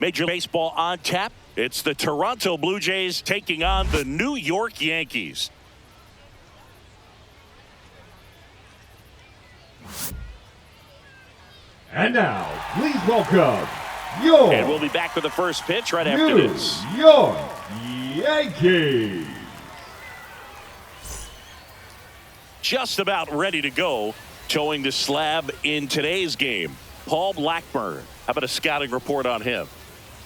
Major Baseball on tap. It's the Toronto Blue Jays taking on the New York Yankees. And now, please welcome And we'll be back with the first pitch right after this. New York Yankees. Just about ready to go, towing the slab in today's game. Paul Blackburn. How about a scouting report on him?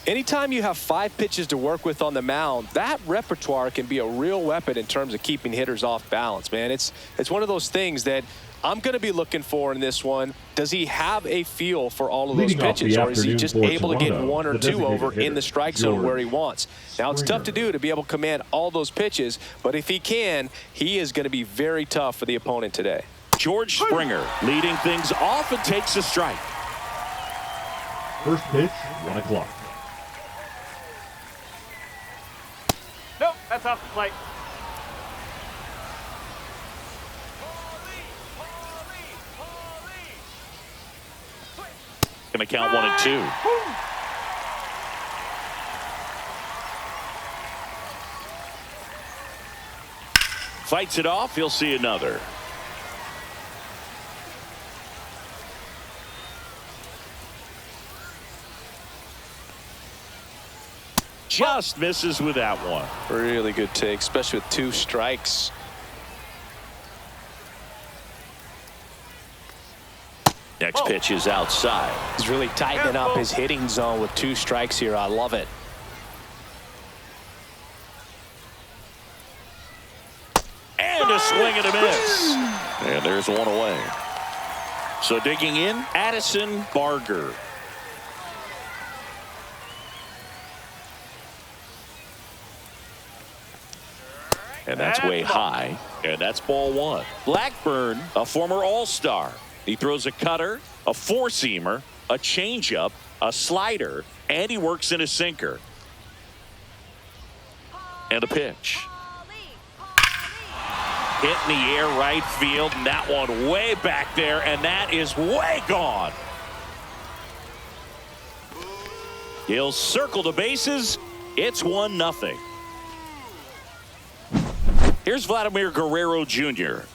Anytime you have 5 pitches to work with on the mound, that repertoire can be a real weapon in terms of keeping hitters off balance, man. It's one of those things that I'm going to be looking for in this one. Does he have a feel for all of those pitches, or is he just able to get 1 or 2 over in the strike zone where he wants? Now, it's tough to do to be able to command all those pitches, but if he can, he is going to be very tough for the opponent today. George Springer leading things off and takes a strike. First pitch, 1 o'clock. Nope, that's off the plate. Going to count 1 and 2. Fights it off. He'll see another. Just misses with that one. Really good take, especially with 2 strikes. Next pitch is outside. He's really tightening up his hitting zone with 2 strikes here. I love it. And a swing and a miss. And there's 1 away. So digging in, Addison Barger. And that's way high. And that's ball 1. Blackburn, a former All-Star. He throws a cutter, a 4-seamer, a changeup, a slider, and he works in a sinker. And a pitch. Hit in the air right field, and that one way back there, and that is way gone. He'll circle the bases. It's 1-0. Here's Vladimir Guerrero Jr.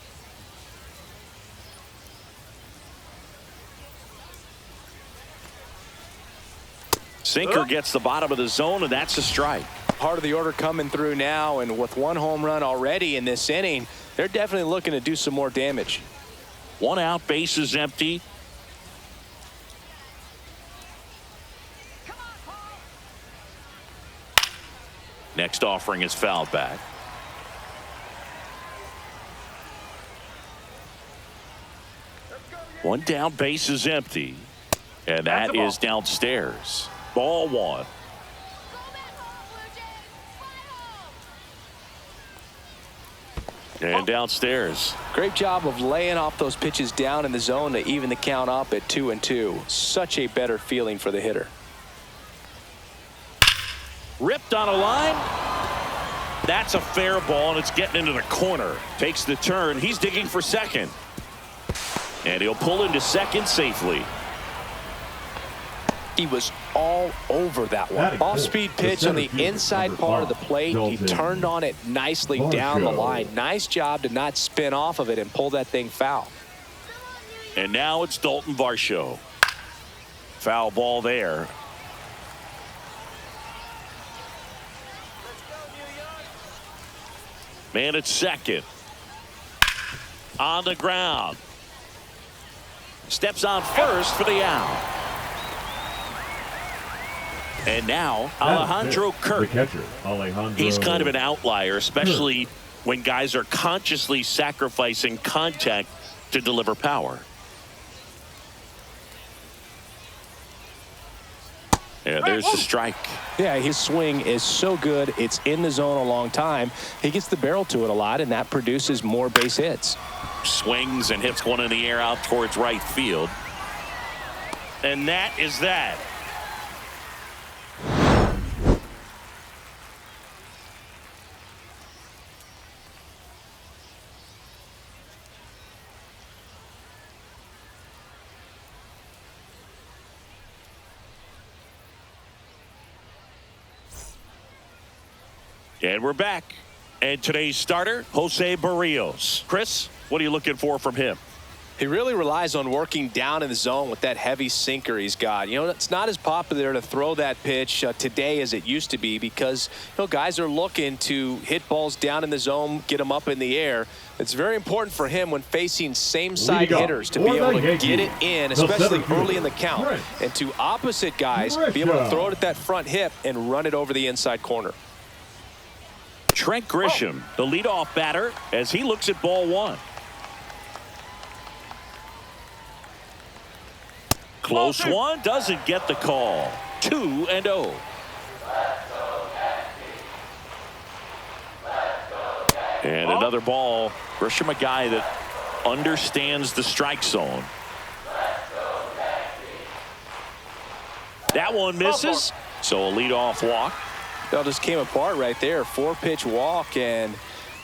Sinker gets the bottom of the zone, and that's a strike. Part of the order coming through now, and with 1 home run already in this inning, they're definitely looking to do some more damage. 1 out, bases empty. Next offering is fouled back. One down, base is empty. And that is downstairs. Ball 1. And downstairs. Great job of laying off those pitches down in the zone to even the count up at 2-2. Such a better feeling for the hitter. Ripped on a line. That's a fair ball, and it's getting into the corner. Takes the turn. He's digging for second. And he'll pull into second safely. He was all over that one. Off-speed pitch on the inside part of the plate. He turned on it nicely down the line. Nice job to not spin off of it and pull that thing foul. And now it's Dalton Varsho. Foul ball there. Man at second. On the ground. Steps on first for the out. And now Alejandro Kirk. He's kind of an outlier, especially when guys are consciously sacrificing contact to deliver power. And there's the strike. Yeah, his swing is so good. It's in the zone a long time. He gets the barrel to it a lot, and that produces more base hits. Swings and hits one in the air out towards right field. And that is that. And we're back. And today's starter, Jose Barrios. Chris, what are you looking for from him? He really relies on working down in the zone with that heavy sinker he's got. You know, it's not as popular to throw that pitch today as it used to be because, you know, guys are looking to hit balls down in the zone, get them up in the air. It's very important for him when facing same-side hitters to be able to get it in, especially early in the count. And to opposite guys, be able to throw it at that front hip and run it over the inside corner. Trent Grisham, the leadoff batter, as he looks at ball one. Close one, doesn't get the call. 2-0. And another ball. Grisham, a guy that understands the strike zone. That one misses. So a leadoff walk. It just came apart right there. 4-pitch walk, and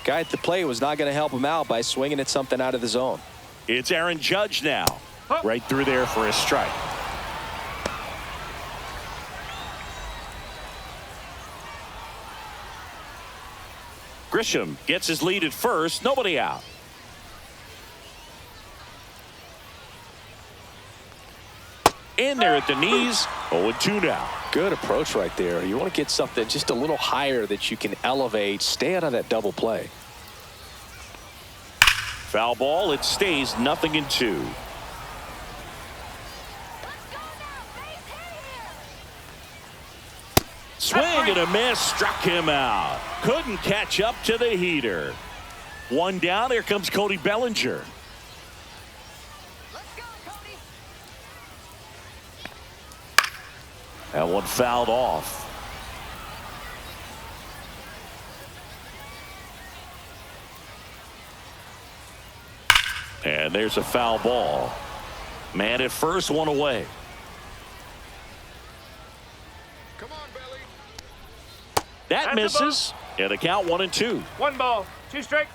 guy at the plate was not going to help him out by swinging at something out of the zone. It's Aaron Judge now. Right through there for a strike. Grisham gets his lead at first. Nobody out. In there at the knees. 0-2 now. Good approach right there. You want to get something just a little higher that you can elevate. Stay out of that double play. Foul ball. It stays 0-2. Swing and a miss, struck him out. Couldn't catch up to the heater. One down. Here comes Cody Bellinger. Let's go, Cody. That one fouled off. And there's a foul ball. Man at first, one away. Come on, Belly. That misses. And the count 1-2. 1 ball, 2 strikes.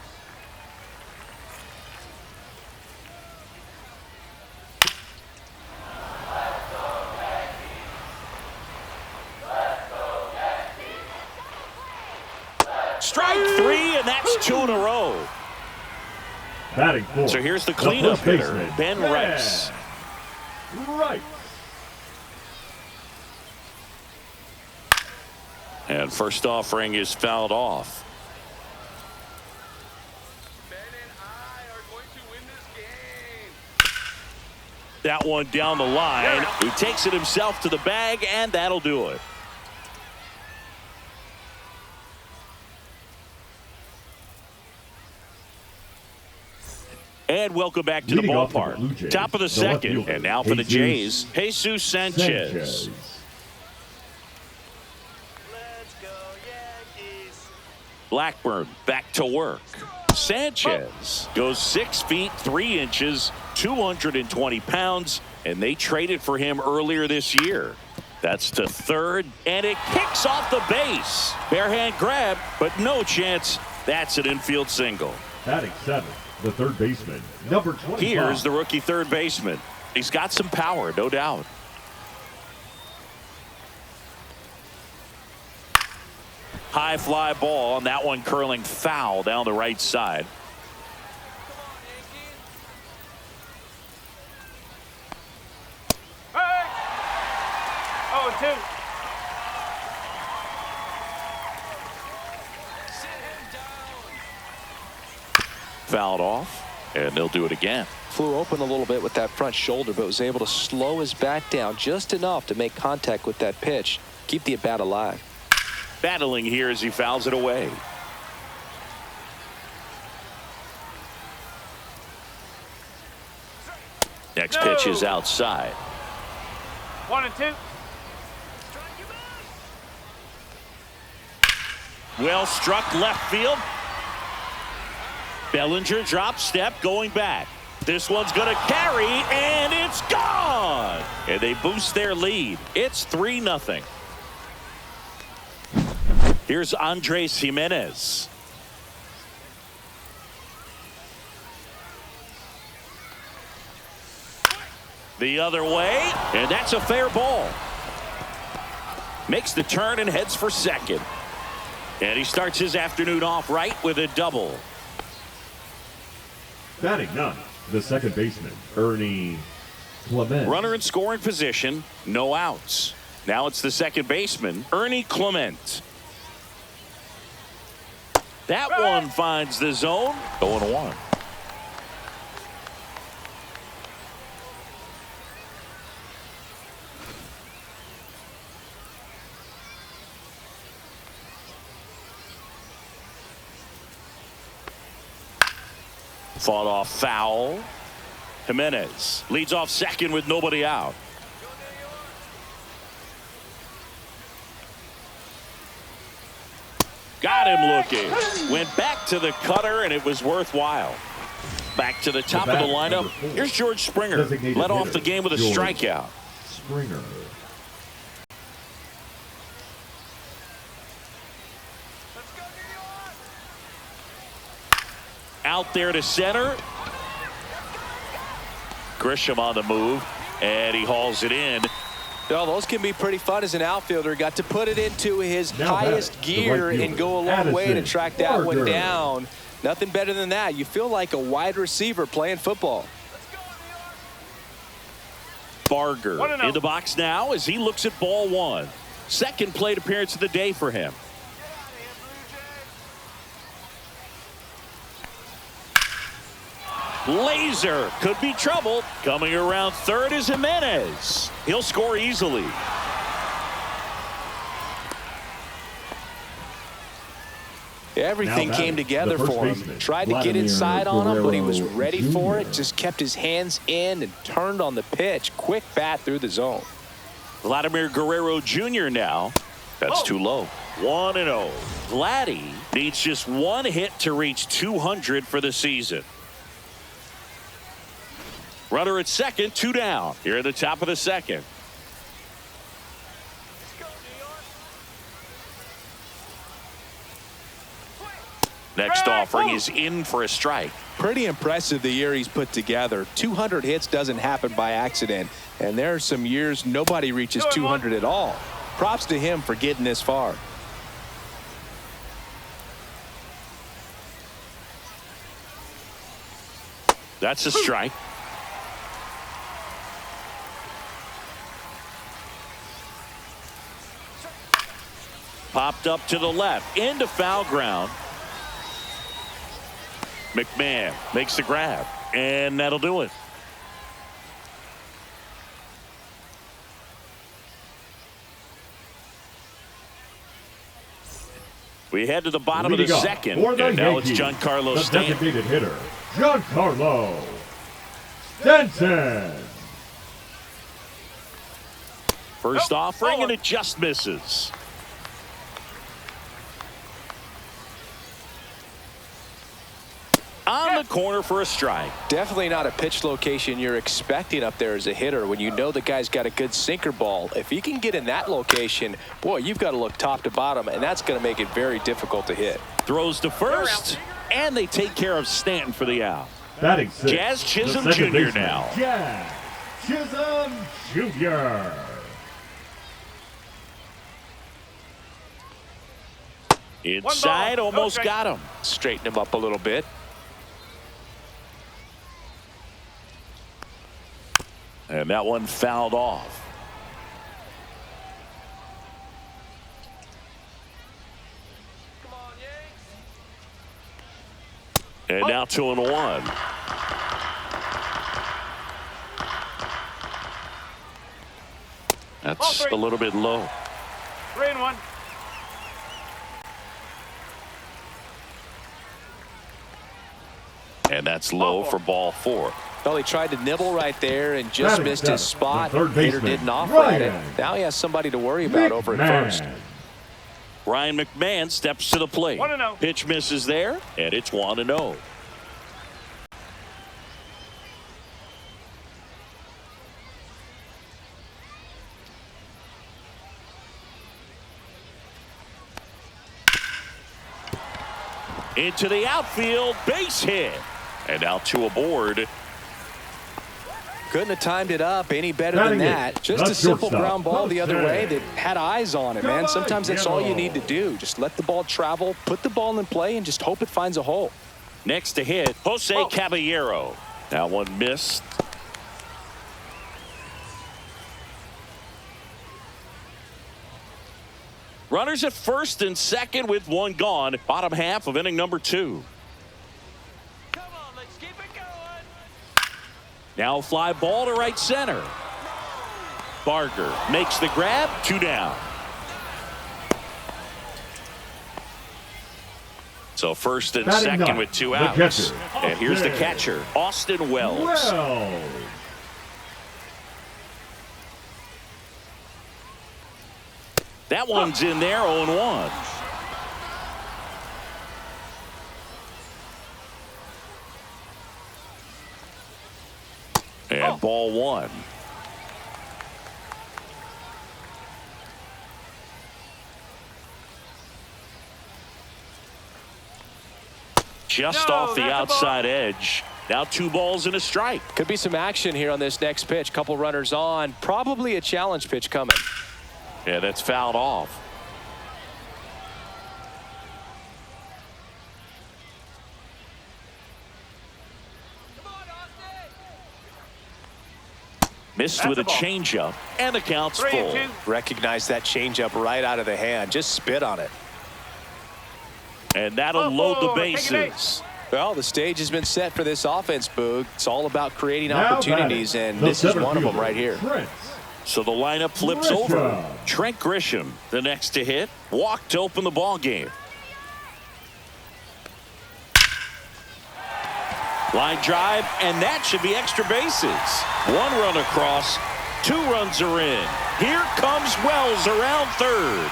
Strike 3, and that's 2 in a row. Batting fourth. So here's the cleanup hitter, baseman, Ben Rice. Right. And first offering is fouled off. Ben and I are going to win this game. That one down the line. He takes it himself to the bag, and that'll do it. And welcome back to the Leading off ballpark. the Blue Jays, Top of the the left second. fielder, And now for the Jesus Jays, Jesus Sanchez. Let's go, Yankees. Blackburn back to work. Sanchez goes 6 feet 3 inches, 220 pounds, and they traded for him earlier this year. That's to third, and it kicks off the base. Barehand grab, but no chance. That's an infield single. Batting seventh, the third baseman, number 25. Here's the rookie third baseman. He's got some power, no doubt. High fly ball, and that one curling foul down the right side. Hey! 0-2. Fouled off, and they'll do it again. Flew open a little bit with that front shoulder, but was able to slow his back down just enough to make contact with that pitch. Keep the at-bat alive. Battling here as he fouls it away. Next pitch is outside. 1-2. Well struck left field. Bellinger drop step going back. This one's going to carry, and it's gone. And they boost their lead. It's 3-0. Here's Andres Jimenez. The other way, and that's a fair ball. Makes the turn and heads for second. And he starts his afternoon off right with a double. Batting ninth, the second baseman, Ernie Clement. Runner in scoring position, no outs. Now it's the second baseman, Ernie Clement. That one finds the zone. 0-1. Fought off foul. Jimenez leads off second with nobody out. Got him looking. Went back to the cutter, and it was worthwhile. Back to the top of the lineup. Here's George Springer. Led off the game with a strikeout. Springer. Out there to center. Grisham on the move, and he hauls it in. Well, those can be pretty fun as an outfielder. Got to put it into his highest gear and go a long way to track that one down. Nothing better than that. You feel like a wide receiver playing football. Barger in the box now as he looks at ball one. Second plate appearance of the day for him. Laser could be trouble. Coming around third is Jimenez. He'll score easily. Everything came together for him. Tried to get inside on him, but he was ready for it. Just kept his hands in and turned on the pitch. Quick bat through the zone. Vladimir Guerrero Jr. now. That's too low. 1-0. Vladdy needs just one hit to reach 200 for the season. Runner at second, 2 down. Here at the top of the second. Next offering is in for a strike. Pretty impressive the year he's put together. 200 hits doesn't happen by accident. And there are some years nobody reaches 200 at all. Props to him for getting this far. That's a strike. Popped up to the left, into foul ground. McMahon makes the grab, and that'll do it. We head to the bottom of the second, and now it's Giancarlo Stanton. The designated hitter, Giancarlo Stanton. First offering, and it just misses. On the corner for a strike. Definitely not a pitch location you're expecting up there as a hitter when you know the guy's got a good sinker ball. If he can get in that location, boy, you've got to look top to bottom, and that's going to make it very difficult to hit. Throws to first, and they take care of Stanton for the out. Batting six, Jazz Chisholm Jr. now. Jazz Chisholm Jr. Inside, almost got him. Straighten him up a little bit. And that one fouled off. Come on, Yanks. And now 2-1. That's a little bit low. 3-1. And that's low for ball 4. Well, he tried to nibble right there and just Batting missed his seventh, spot. the third Hitter baseman, didn't offer at it. Ryan Now he has somebody to worry about over at first. Ryan McMahon steps to the plate. 1-0. Pitch misses there, and it's 1-0. Into the outfield, base hit. And now 2 aboard. Couldn't have timed it up any better than that. Just a simple ground ball the other way that had eyes on it, man. Sometimes that's all you need to do. Just let the ball travel, put the ball in play, and just hope it finds a hole. Next to hit, Jose Caballero. That one missed. Runners at first and second with one gone. Bottom half of inning number 2. Come on, let's keep it going. Now fly ball to right center. Barger makes the grab. 2 down. So first and second with 2 outs. And here's the catcher, Austin Wells. That one's in there, 0-1. And ball 1. Just off the outside edge. Now 2 balls and a strike. Could be some action here on this next pitch. Couple runners on. Probably a challenge pitch coming. Yeah, that's fouled off. Come on, Austin. Missed with a changeup, and the count's full. Recognize that changeup right out of the hand. Just spit on it. And that'll load the bases. Well, the stage has been set for this offense, Boog. It's all about creating opportunities, and this is one of them right here. So the lineup flips over. Trent Grisham, the next to hit, walked to open the ball game. Line drive, and that should be extra bases. 1 run across, 2 runs are in. Here comes Wells around third.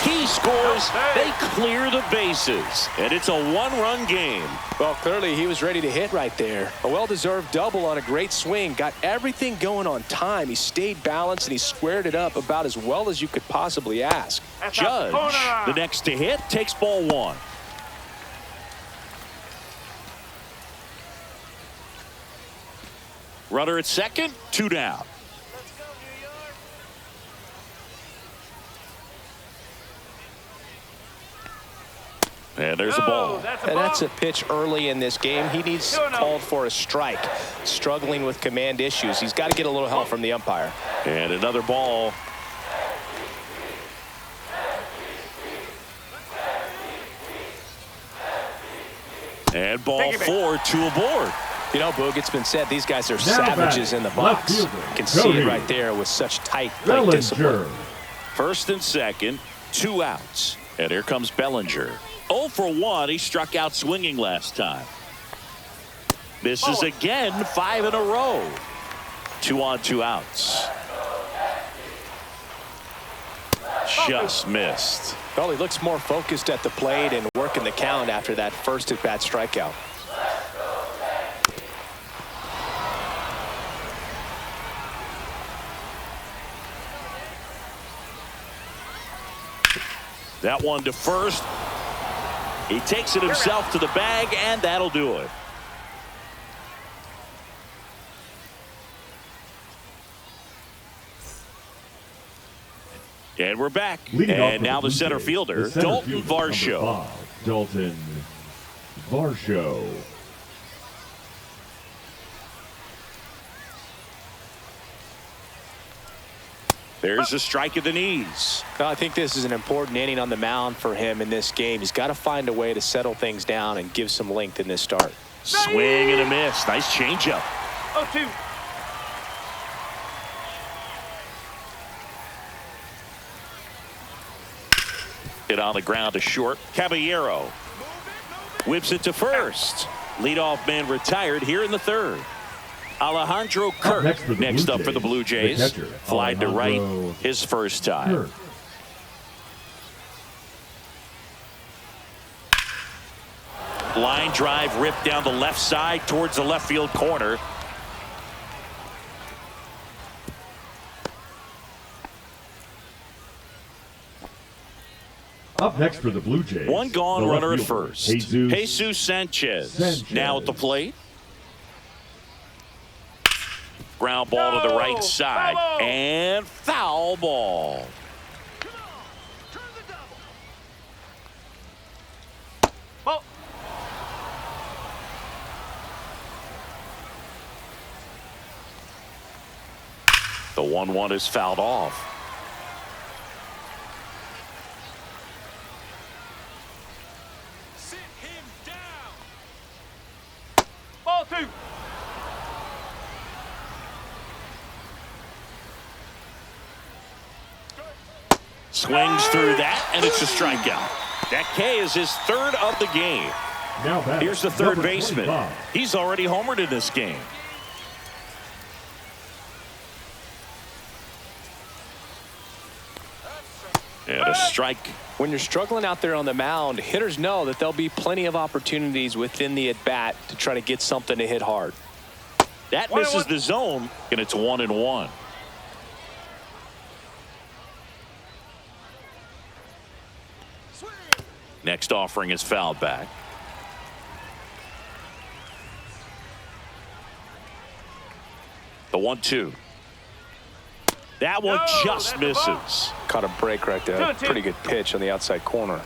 He scores, they clear the bases, and it's a 1-run game. Well, clearly he was ready to hit right there. A well-deserved double on a great swing. Got everything going on time. He stayed balanced, and he squared it up about as well as you could possibly ask. Judge, the next to hit, takes ball 1. Runner at second, 2 down. Let's go, New York. And there's a ball. And that's a pitch early in this game. He needs called for a strike. Struggling with command issues. He's got to get a little help from the umpire. And another ball. And ball 4, 2 aboard. You know, Boog, it's been said these guys are savages in the box. You can see it right there with such tight plate discipline. First and second, 2 outs. And here comes Bellinger. 0 for 1. He struck out swinging last time. Misses again, 5 in a row. 2 on, 2 outs. Just missed. Well, he looks more focused at the plate and working the count after that first at-bat strikeout. That one to first. He takes it himself to the bag, and that'll do it. And we're back. And now the center fielder, Dalton Varsho. Dalton Varsho. There's a strike at the knees. I think this is an important inning on the mound for him in this game. He's got to find a way to settle things down and give some length in this start. Swing and a miss. Nice changeup. 0-2. Hit on the ground to short. Caballero whips it to first. Leadoff man retired here in the third. Alejandro Kirk next up for the Blue Jays. Flied to right his first time. Line drive ripped down the left side towards the left field corner. Up next for the Blue Jays. One gone runner at first. Jesus Sanchez now at the plate. Ground ball to the right side. Foul ball. And foul ball. Come on, turn the double. Ball. The 1-1 is fouled off. Sit him down. Ball 2. Swings through that, and it's a strikeout. That K is his third of the game. Now batter, Here's the third number baseman. 25. He's already homered in this game. And a strike. When you're struggling out there on the mound, hitters know that there'll be plenty of opportunities within the at-bat to try to get something to hit hard. That misses the zone, and it's 1-1. Swing. Next offering is fouled back. The 1-2. That one No, just that's a ball. misses. Caught a break right there. 2-2. Pretty good pitch on the outside corner.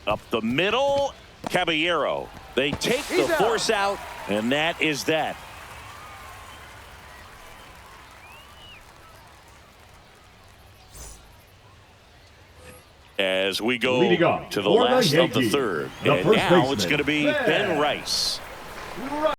Up the middle, Caballero. They take the He's out. force out, and that is that. As we go Leading off to the for the last of the Yankees, third. the And first now baseman, it's going to be Ben Rice. Right.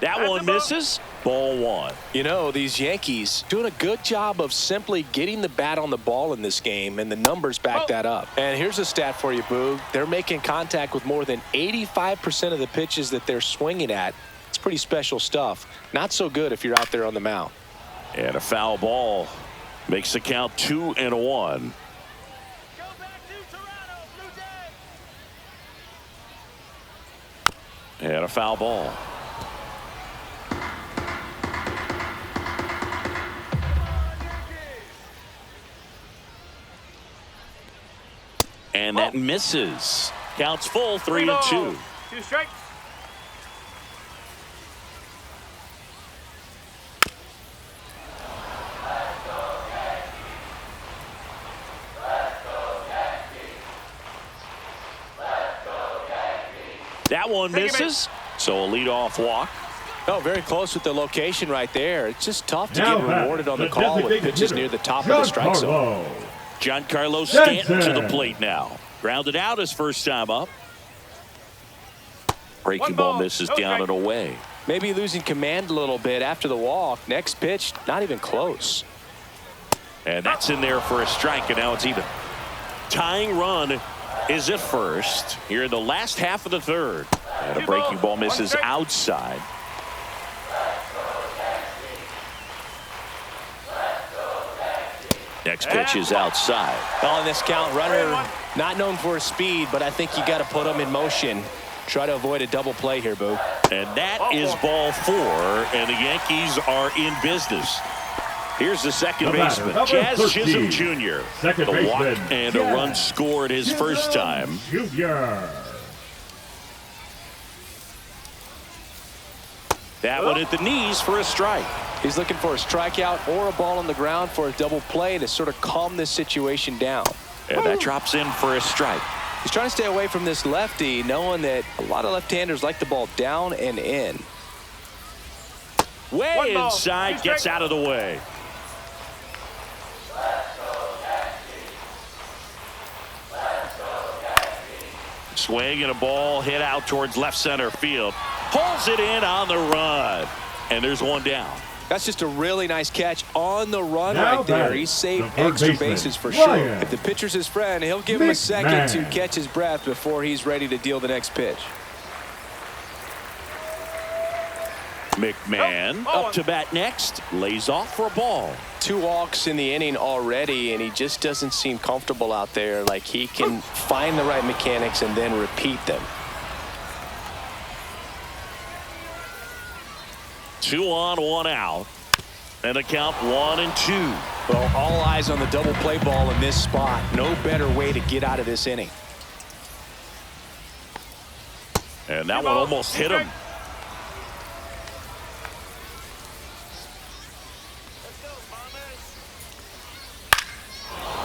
That That's one a ball. misses. Ball 1. You know, these Yankees doing a good job of simply getting the bat on the ball in this game, and the numbers back Oh. that up. And here's a stat for you, Boog. They're making contact with more than 85% of the pitches that they're swinging at. It's pretty special stuff. Not so good if you're out there on the mound. And a foul ball makes the count 2-1. Go back to Toronto, Blue Jays. And a foul ball. And that misses. Counts full, 3-2. 2 strikes. That one Take it back. misses. So a leadoff walk. Oh, very close with the location right there. It's just tough to Now get batter, rewarded on the the call with designated pitches hitter, near the top of the strike zone. Giancarlo Giancarlo Stanton to the Stanton. plate now. Grounded out his first time up. Breaking One ball ball, misses no down strike. and away. Maybe losing command a little bit after the walk. Next pitch, not even close. And that's in there for a strike, and now it's even. Tying run is at first here in the last half of the third. And a 2 breaking balls, ball 1 misses strike. outside. Next pitch is outside. On this count, runner 3-1. not known for his speed, but I think you got to put him in motion. Try to avoid a double play here, Boo. And that is ball 4, and the Yankees are in business. Here's the second The batter, baseman, number Jazz 13, Chisholm Jr. second The walk baseman, and a Jazz run scored his first time. Junior. That one at the knees for a strike. He's looking for a strikeout or a ball on the ground for a double play to sort of calm this situation down. And that drops in for a strike. He's trying to stay away from this lefty, knowing that a lot of left-handers like the ball down and in. Way 1 ball, inside, 2 gets strikes. out of the way. Swing and a ball hit out towards left center field. Pulls it in on the run. And there's one down. That's just a really nice catch on the run Now right there. batting, He saved the third extra baseman, bases for sure. Ryan If the pitcher's his friend, he'll give him a second to McMahon. catch his breath before he's ready to deal the next pitch. McMahon Oh, up to bat next. Lays off for a ball. 2 walks in the inning already, and he just doesn't seem comfortable out there. Like he can find the right mechanics and then repeat them. 2 on, 1 out. And the count 1-2. Well, all eyes on the double play ball in this spot. No better way to get out of this inning. And that one almost hit him.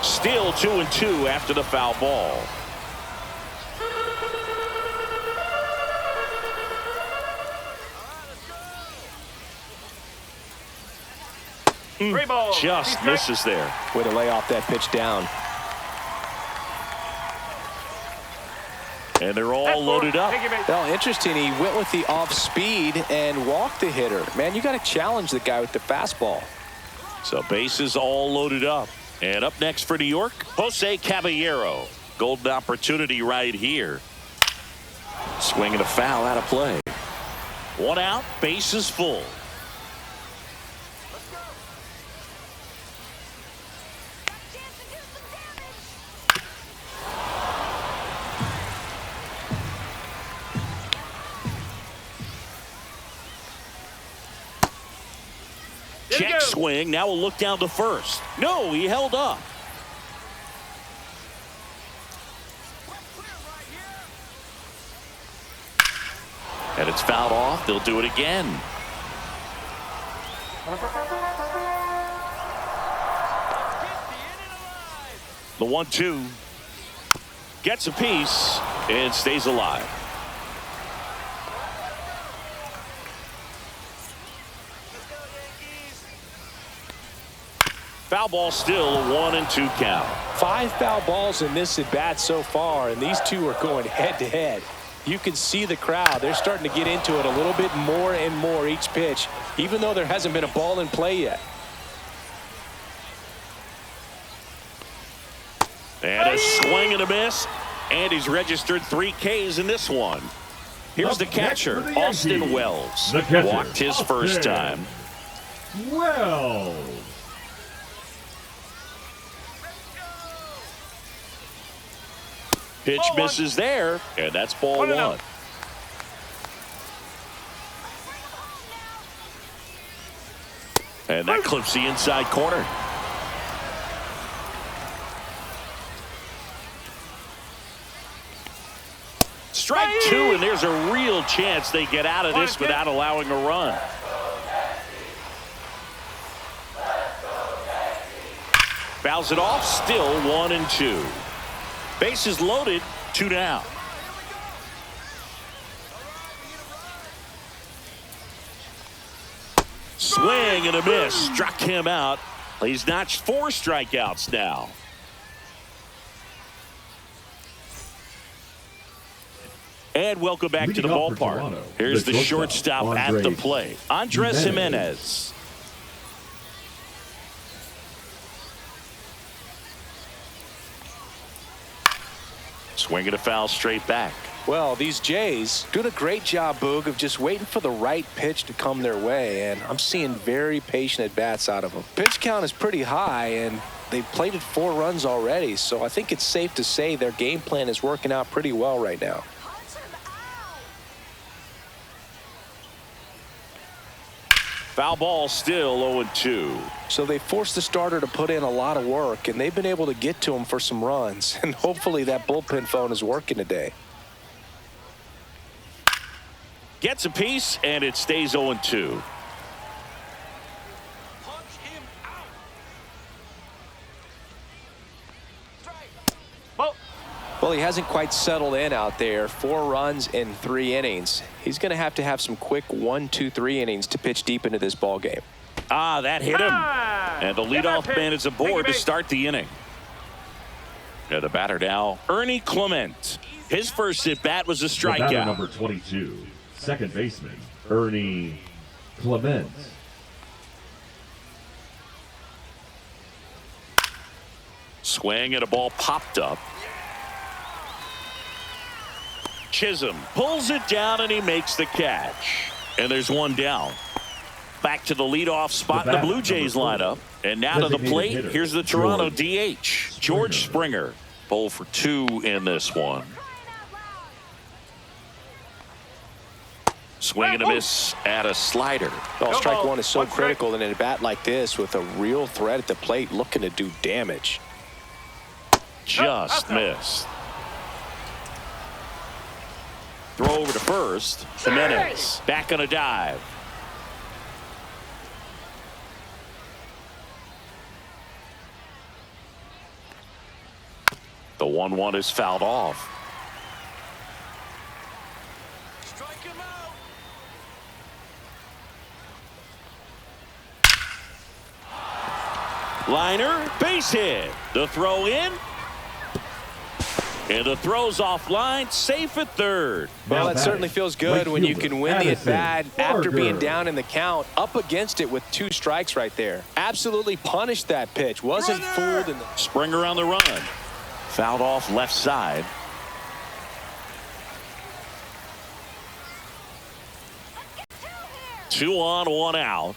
Still 2-2 after the foul ball. Just misses there. Way to lay off that pitch down. And they're all loaded up. Well, interesting. He went with the off speed and walked the hitter. Man, you got to challenge the guy with the fastball. So bases all loaded up. And up next for New York, Jose Caballero. Golden opportunity right here. Swinging a foul out of play. 1 out, bases full. Check swing. Now we'll look down to first. No, he held up. And it's fouled off. They'll do it again. The 1-2 gets a piece and stays alive. Foul ball, still a 1-2 count. 5 foul balls in this at bat so far, and these two are going head to head. You can see the crowd. They're starting to get into it a little bit more and more each pitch, even though there hasn't been a ball in play yet. And a swing and a miss, and he's registered 3 Ks in this one. Here's the catcher, Austin Wells. Walked his first time. Wells. Pitch misses there, and that's ball 1. And that clips the inside corner. Strike 2, and there's a real chance they get out of this without allowing a run. Fouls it off, still 1-2. Bases loaded, 2 down. Swing and a miss. Struck him out. He's notched 4 strikeouts now. And welcome back to the ballpark. Here's the shortstop at the plate, Andres Jimenez. Swinging a foul straight back. Well, these Jays doing a great job, Boog, of just waiting for the right pitch to come their way, and I'm seeing very patient at-bats out of them. Pitch count is pretty high, and they've plated 4 runs already, so I think it's safe to say their game plan is working out pretty well right now. Foul ball, still 0-2. So they forced the starter to put in a lot of work, and they've been able to get to him for some runs, and hopefully that bullpen phone is working today. Gets a piece, and it stays 0-2. Well, he hasn't quite settled in out there. 4 runs in 3 innings. He's going to have some quick 1, 2, 3 innings to pitch deep into this ball game. Ah, that hit him. And the leadoff man is aboard to start the inning. And the batter now, Ernie Clement. His first at bat was a strikeout. Batter number 22, second baseman, Ernie Clement. Swing and a ball popped up. Chisholm pulls it down and he makes the catch. And there's 1 down. Back to the leadoff spot in the Blue Jays lineup. And now to the plate, here's the Toronto DH, George Springer. 0 for 2 in this one. Swing and a miss at a slider. Well, strike one is so One strike. critical in a bat like this with a real threat at the plate looking to do damage. Just missed. Throw over to first. Jimenez back on a dive. The 1-1 is fouled off. Strike him out. Liner, base hit. The throw in. And the throw's offline, safe at third. Well, Now it certainly batting, feels good when you can win the Addison, at-bat after being Barger. down in the count, up against it with 2 strikes right there. Absolutely punished that pitch. Wasn't fooled in the Springer on the run. Fouled off left side. Two on, one out.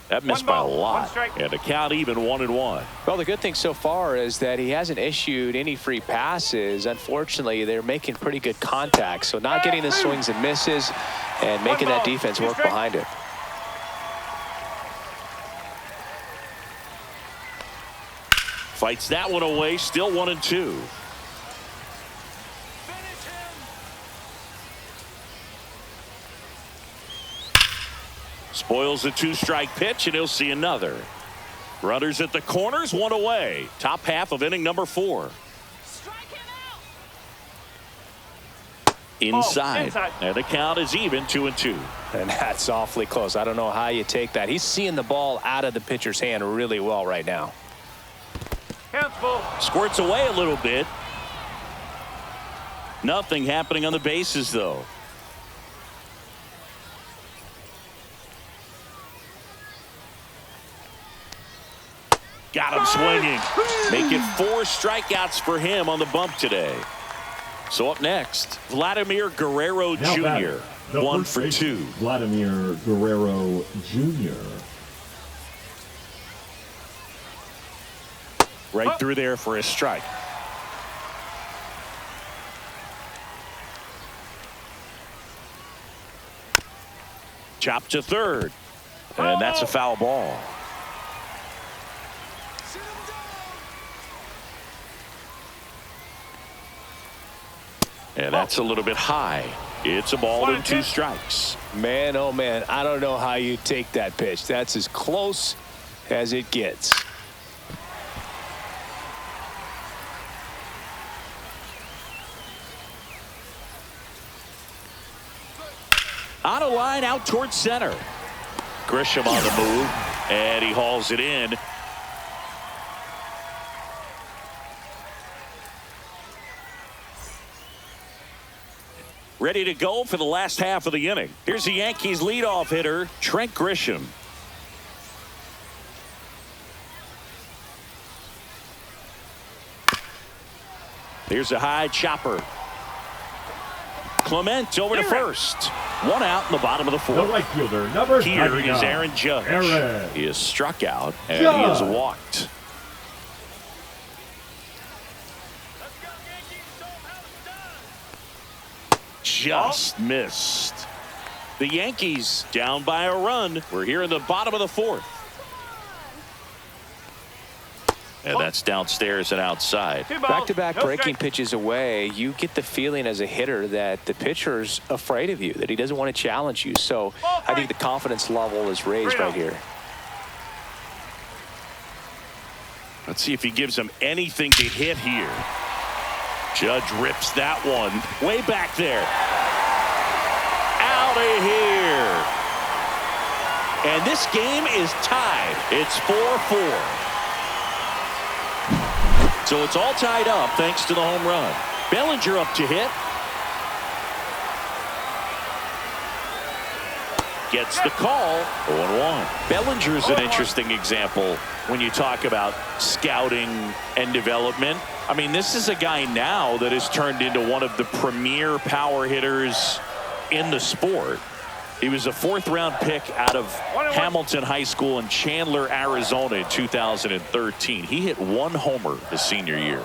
That missed by a One ball, lot. one strike. And the count even 1-1. Well, the good thing so far is that he hasn't issued any free passes. Unfortunately, they're making pretty good contact. So not getting the swings and misses and making that ball, defense two work strikes. behind it. Fights that one away, still 1-2. Finish him. Spoils a 2-strike pitch, and he'll see another. Runners at the corners, 1 away. Top half of inning number 4. Strike him out. Inside. inside. And the count is even, 2-2. And that's awfully close. I don't know how you take that. He's seeing the ball out of the pitcher's hand really well right now. Counts full. Squirts away a little bit. Nothing happening on the bases, though. Got him swinging. Make it 4 strikeouts for him on the bump today. So up next, Vladimir Guerrero Now batting, Jr. the 1 first for baseman, 2. Vladimir Guerrero Jr. Right through there for a strike. Chop to third. And that's a foul ball. Sit him down. And that's a little bit high. It's a ball and 2 strikes. Man, oh man, I don't know how you take that pitch. That's as close as it gets. On a line out towards center. Grisham on the move, and he hauls it in. Ready to go for the last half of the inning. Here's the Yankees leadoff hitter, Trent Grisham. Here's a high chopper. Clement over to first. 1 out in the bottom of the The 4th. right fielder, number Here 99, is Aaron Judge. Aaron He is struck out and he is Judge. walked. Let's go, Yankees. Show 'em how it's done. Just missed. The Yankees down by a run. We're here in the bottom of the 4th. And that's downstairs and outside. 2 balls. Back-to-back no breaking strike. pitches away, you get the feeling as a hitter that the pitcher's afraid of you, that he doesn't want to challenge you. So I think the confidence level is raised right here. Let's see if he gives him anything to hit here. Judge rips that one way back there. Out of here. And this game is tied. It's 4-4. So it's all tied up thanks to the home run. Bellinger up to hit. Gets the call. 0-1. Bellinger's an interesting example when you talk about scouting and development. I mean, this is a guy now that has turned into one of the premier power hitters in the sport. He was a 4th-round pick out of Hamilton High School in Chandler, Arizona in 2013. He hit 1 homer his senior year.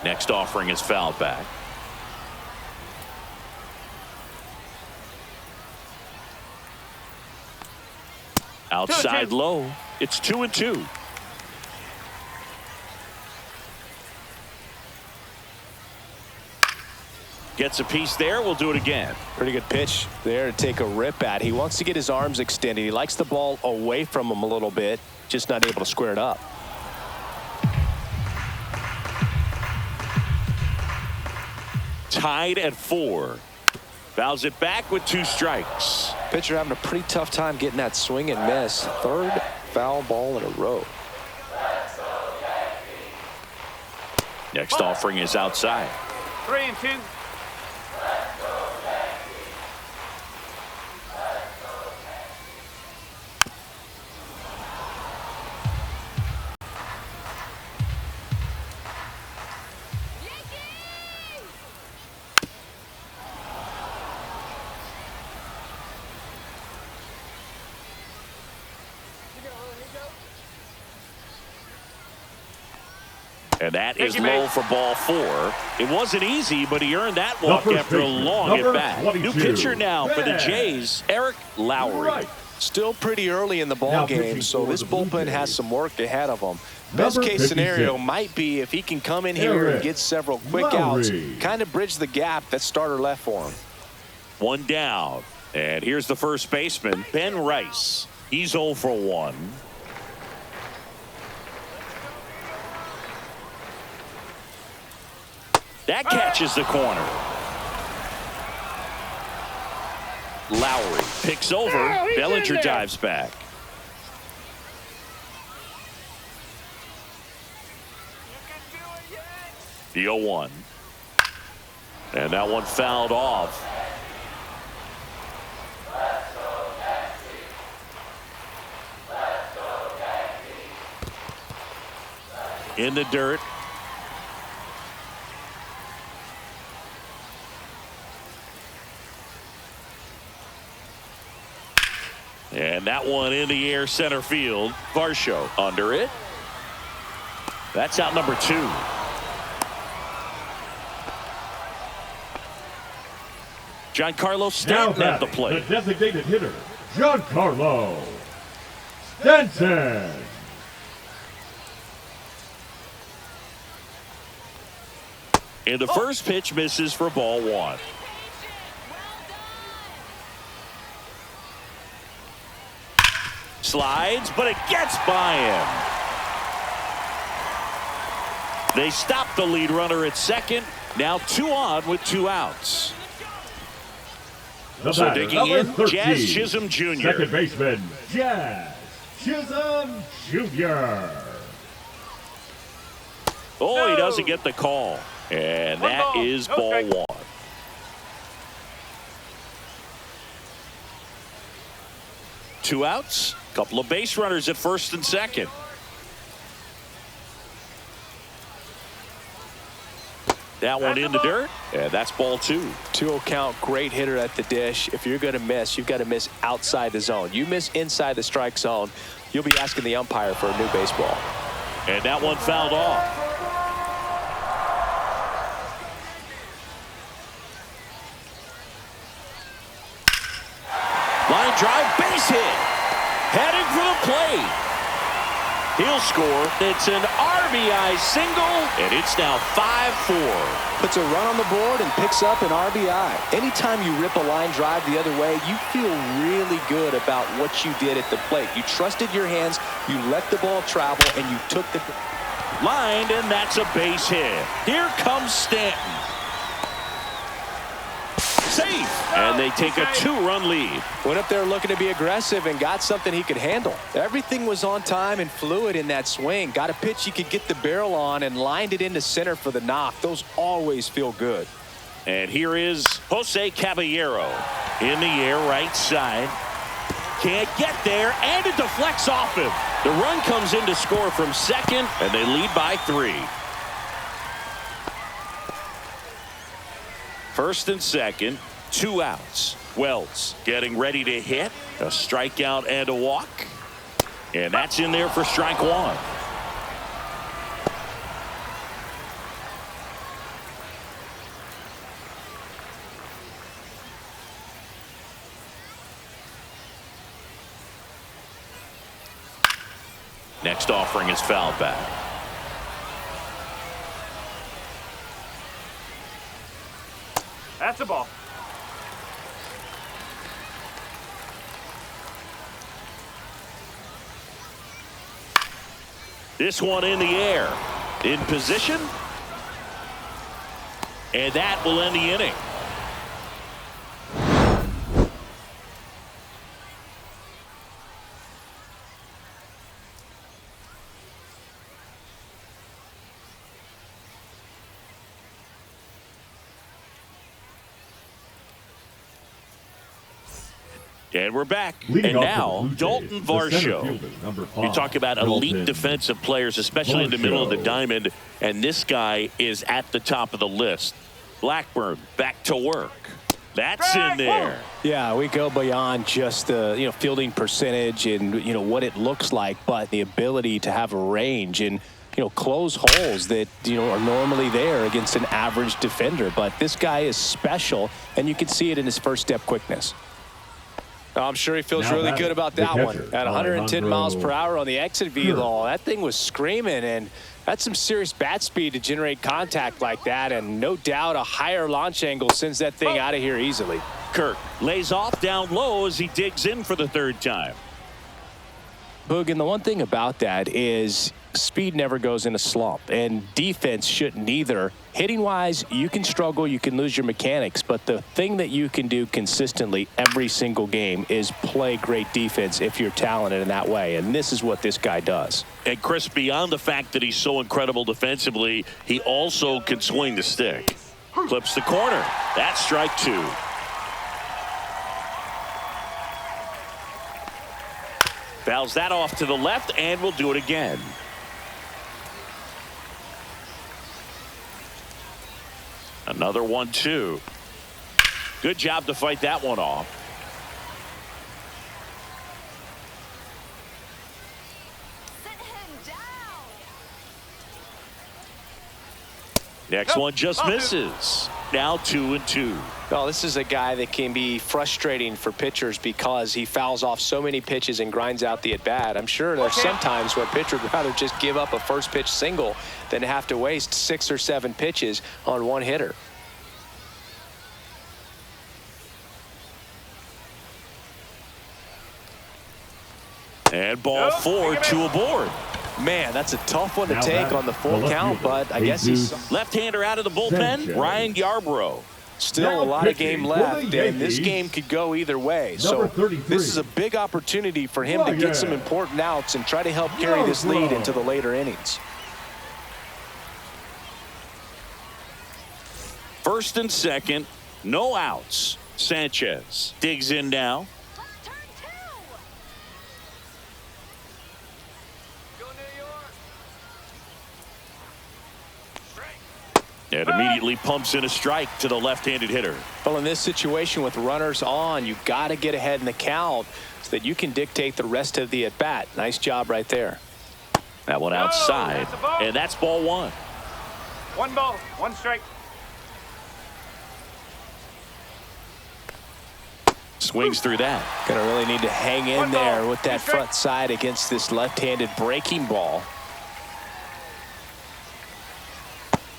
Next offering is fouled back. Outside low. It's 2-2. Gets a piece there. We'll do it again. Pretty good pitch there to take a rip at. He wants to get his arms extended. He likes the ball away from him a little bit, just not able to square it up. Tied at 4. Fouls it back with 2 strikes. Pitcher having a pretty tough time getting that swing and miss. 3rd foul ball in a row. Next offering is outside. 3-2. And that is low for ball 4. It wasn't easy, but he earned that walk after a long at-bat. New pitcher now for the Jays, Eric Lowry. Still pretty early in the ball game, so this bullpen has some work ahead of them. Best case scenario might be if he can come in here and get several quick outs, kind of bridge the gap that starter left for him. 1 down. And here's the first baseman, Ben Rice. He's 0 for 1. That catches the corner. Lowry picks over. Bellinger dives back. The 0-1. And that one fouled off. In the dirt. And that one in the air center field. Varsho under it. That's out number 2. Giancarlo Stanton at the plate. The designated hitter, Giancarlo Stanton. And the first pitch misses for ball 1. Slides, but it gets by him. They stop the lead runner at second. Now 2 on with 2 outs. So digging in, 13, Jazz Chisholm Jr. Second baseman, Jazz Chisholm Jr. Oh, he doesn't get the call. And that is ball 1. Two outs. Couple of base runners at first and second. That one in the dirt, and that's ball 2. 2-0 count, great hitter at the dish. If you're going to miss, you've got to miss outside the zone. You miss inside the strike zone, you'll be asking the umpire for a new baseball. And that one fouled off. Line drive, base hit. Heading for the plate. He'll score. It's an RBI single, and it's now 5-4. Puts a run on the board and picks up an RBI. Anytime you rip a line drive the other way, you feel really good about what you did at the plate. You trusted your hands, you let the ball travel, and you took the Lined, and that's a base hit. Here comes Stanton. Safe. And they take a 2-run lead. Went up there looking to be aggressive and got something he could handle. Everything was on time and fluid in that swing. Got a pitch he could get the barrel on and lined it into center for the knock. Those always feel good. And here is Jose Caballero in the air right side. Can't get there, and it deflects off him. The run comes in to score from second, and they lead by 3. First and second, 2 outs. Wells getting ready to hit. A strikeout and a walk. And that's in there for strike 1. next offering is fouled back. That's a ball. This one in the air. In position. And that will end the inning. And we're back. Leading and off now, the Blue Dalton Jays, the center Varsho. fielder, number 5, You talk about elite Dalton defensive players, especially in the middle of the Varsho. diamond, and this guy is at the top of the list. Blackburn back to work. That's in there. Yeah, we go beyond just the fielding percentage and what it looks like, but the ability to have a range and close holes that are normally there against an average defender. But this guy is special, and you can see it in his first step quickness. I'm sure he feels Now really batting, good about the that one. catcher, At 110 Alejandro miles per hour on the exit Sure. velo, that thing was screaming, and that's some serious bat speed to generate contact like that, and no doubt a higher launch angle sends that thing out of here easily. Kirk lays off down low as he digs in for the third time. Boog, and the one thing about that is speed never goes in a slump, and defense shouldn't either. Hitting-wise, you can struggle, you can lose your mechanics, but the thing that you can do consistently every single game is play great defense if you're talented in that way, and this is what this guy does. And Chris, beyond the fact that he's so incredible defensively, he also can swing the stick. Clips the corner. That's strike 2. Fouls that off to the left, and we'll do it again. Another 1-2. Good job to fight that one off. Sit him down. Next Nope, one just I'll do. misses. Now 2-2. Well, this is a guy that can be frustrating for pitchers because he fouls off so many pitches and grinds out the at-bat. I'm sure there's some times where a pitcher would rather just give up a first pitch single than have to waste 6 or 7 pitches on one hitter. And ball 4, 2 aboard. Man, that's a tough one to Now take batting, on the full the left count, fielder, but I guess he's Jesus Left-hander out of the bullpen, Sanchez. Ryan Yarbrough. still Now a lot of pitching game for the left, and this Yankees, game could go either way. So number 33. this is a big opportunity for him to get some important outs and try to help carry this lead into the later innings. First and second, no outs. Sanchez digs in now. Let's turn 2. Go New York. Strike. And immediately pumps in a strike to the left-handed hitter. Well, in this situation with runners on, you've got to get ahead in the count so that you can dictate the rest of the at-bat. Nice job right there. That one outside, that's a ball. and that's ball 1. 1 ball, 1 strike. Swings through that. Going to really need to hang in One ball, there with that 2 strikes. front side against this left-handed breaking ball.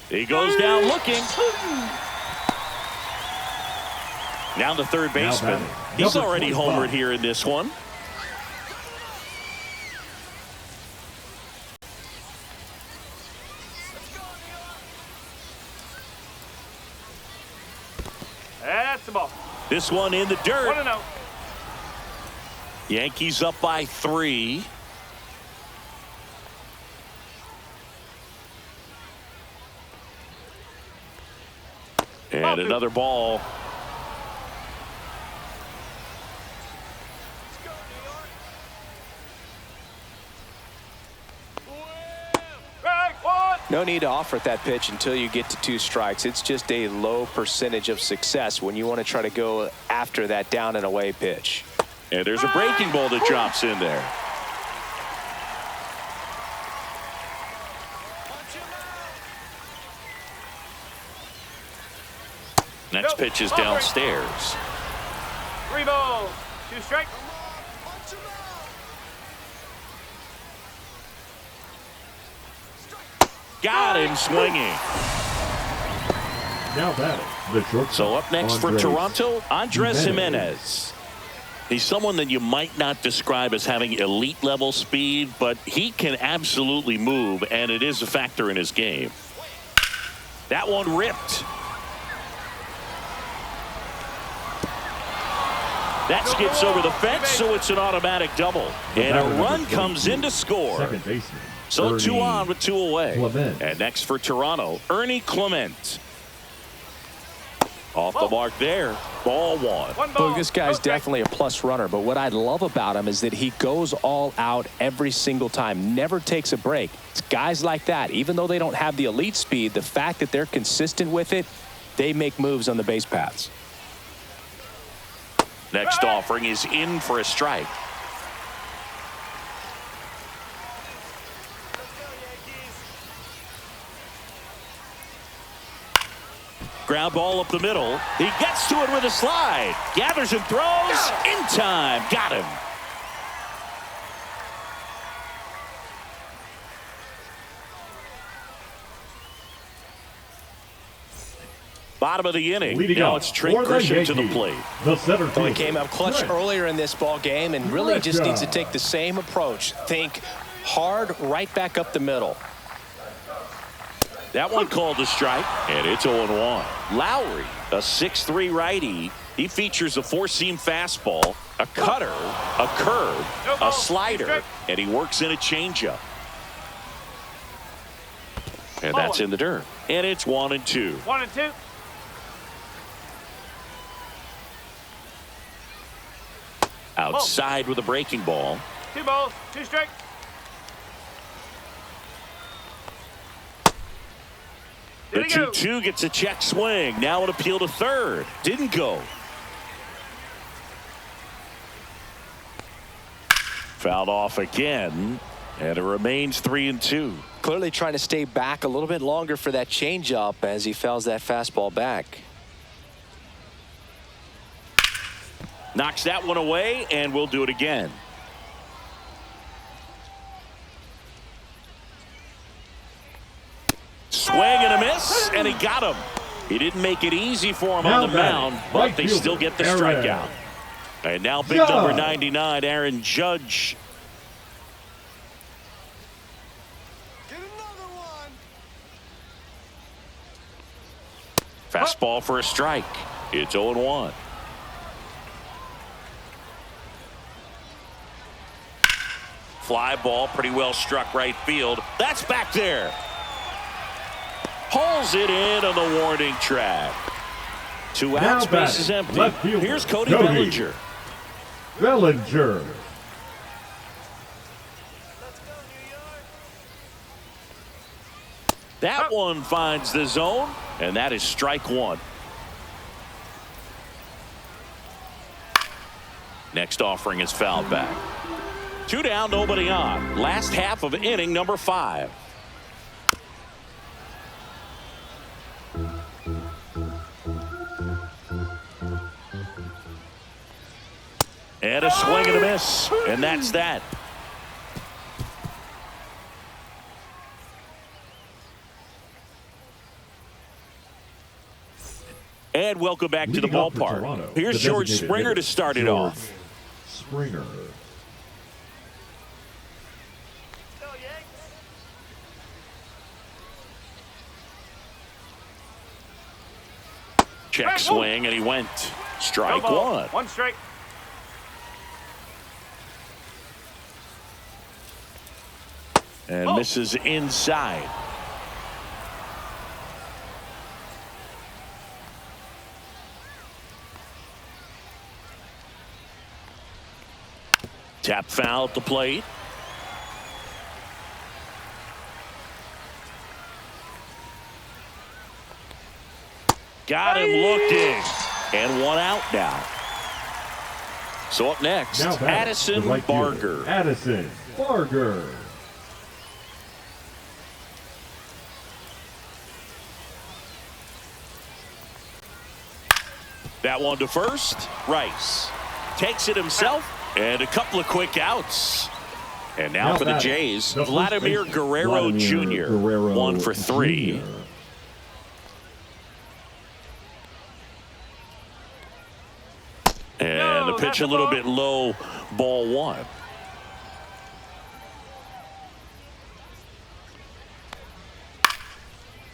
He goes down looking. Now the third baseman. batting, He's number already 25. homered here in this one. Let's go New York. That's the ball. This one in the dirt. 1-0. Yankees up by 3. And another ball. Let's go New York. Strike 1. No need to offer at that pitch until you get to 2 strikes. It's just a low percentage of success when you want to try to go after that down and away pitch. And there's a breaking ball that drops in there. Punch him out. Next pitch is downstairs. 3 balls, 2 strikes. Punch him out. Got him swinging. Now batting, the shortstop. So up next for Andres Toronto, Andres Jimenez. Jimenez. He's someone that you might not describe as having elite level speed, but he can absolutely move, and it is a factor in his game. That one ripped. That skips over the fence, so it's an automatic double. And a run comes in to score. Second baseman. So Ernie 2 on with 2 away. Clement. And next for Toronto, Ernie Clement. Off the mark there. Ball 1. One ball. Look, this guy's No strike. definitely a plus runner, but what I love about him is that he goes all out every single time, never takes a break. It's guys like that, even though they don't have the elite speed, the fact that they're consistent with it, they make moves on the base paths. Next offering is in for a strike. Ground ball up the middle. He gets to it with a slide. Gathers and throws. In time. Got him. Bottom of the inning. Leading Now off it's Trent for the Grisham to the Yankees, plate. The center Well, he fielder, came up clutch Trent earlier in this ball game and really just needs to Grisham. take the same approach. Think hard right back up the middle. That one called a strike, and it's 0-1. Lowry, a 6'3" righty. He features a 4-seam fastball, a cutter, a curve, a slider, and he works in a changeup. And that's in the dirt. And it's 1-2. 1-2. Outside with a breaking ball. 2 balls. 2 strikes. The Here we go. 2-2 gets a check swing. Now an appeal to third. Didn't go. Fouled off again, and it remains 3-2. Clearly trying to stay back a little bit longer for that changeup as he fouls that fastball back. Knocks that one away, and we'll do it again. Swing and a miss, and he got him. He didn't make it easy for him Now on the batting, mound, but right they fielder, still get the Aaron strikeout. And now big Judge. number 99, Aaron Judge. Get another one. Fastball for a strike. It's 0-1. Fly ball, pretty well struck right field. That's back there. Hauls it in on the warning track. 2 Now outs, base is batting, empty. left fielder, Here's Cody Cody. Bellinger. Bellinger. Let's go, New York. That one finds the zone, and that is strike 1. Next offering is fouled back. 2 down, nobody on. Last half of inning number 5. And a swing and a miss, and that's that. And welcome back to the Leading off for ballpark. Toronto, Here's the George designated Springer hitter, to start it George off. Springer. Go, Yanks. Check swing, and he went. Strike 1. 1 strike. And misses inside. Tap foul at the plate. Got him looking. And 1 out now. So up next, Now batting, Addison the right fielder, Barger. Addison Barger. That one to first. Rice takes it himself, and a couple of quick outs. And now for the Jays, Vladimir Guerrero Jr., 1 for 3. And the pitch a little bit low, ball 1.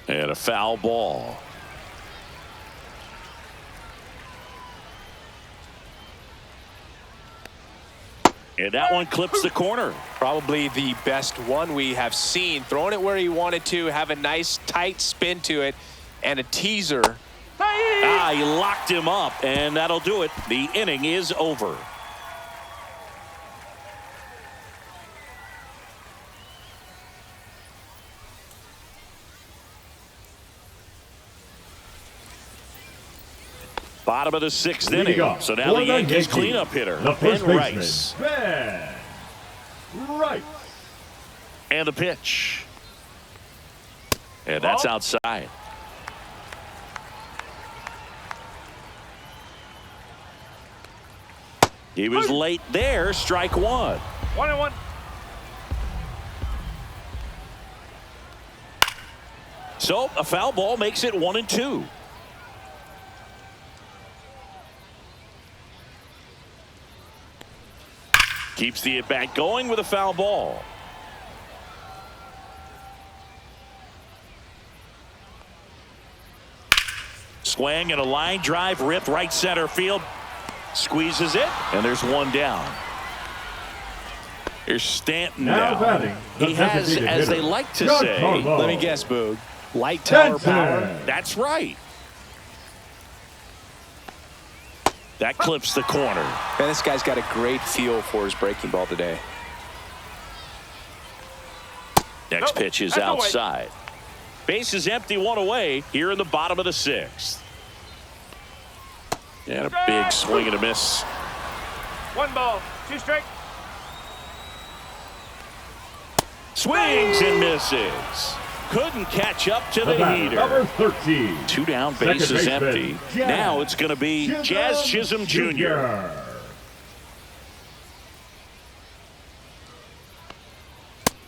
And a foul ball. And that one clips the corner. Probably the best one we have seen. Throwing it where he wanted to, have a nice tight spin to it, and a teaser. He locked him up, and that'll do it. The inning is over. Bottom of the 6th inning. So now the Yankees cleanup hitter, Ben Rice. Ben Rice. And the pitch. And that's outside. He was late there. Strike 1. 1-1. So a foul ball makes it 1-2. Keeps the at-bat going with a foul ball. Swing and a line drive ripped right center field. Squeezes it, and there's one down. Here's Stanton now. Batting, he has, as they like to say, let me guess, Boog, light tower power. That's right. That clips the corner. Man, this guy's got a great feel for his breaking ball today. Next pitch is outside. Base is empty, 1 away here in the bottom of the 6th. And a big swing and a miss. 1 ball, 2 strikes. Swings and misses. Couldn't catch up to the heater. Number 13. 2 down, base is empty. Now it's going to be Jazz Chisholm Jr.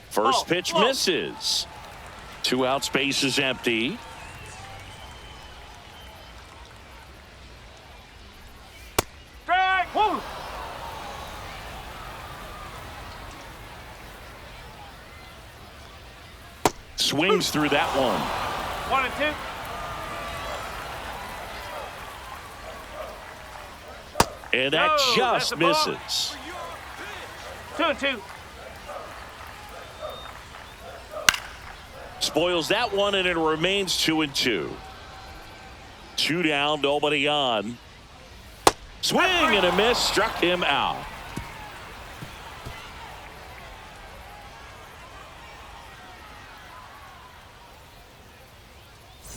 First pitch misses. 2 outs, base is empty. Strike. Woo. Swings through that one. 1-2. And that No, just that's a ball. misses. 2-2. Spoils that one, and it remains 2-2. 2 down, nobody on. Swing and a miss, struck him out.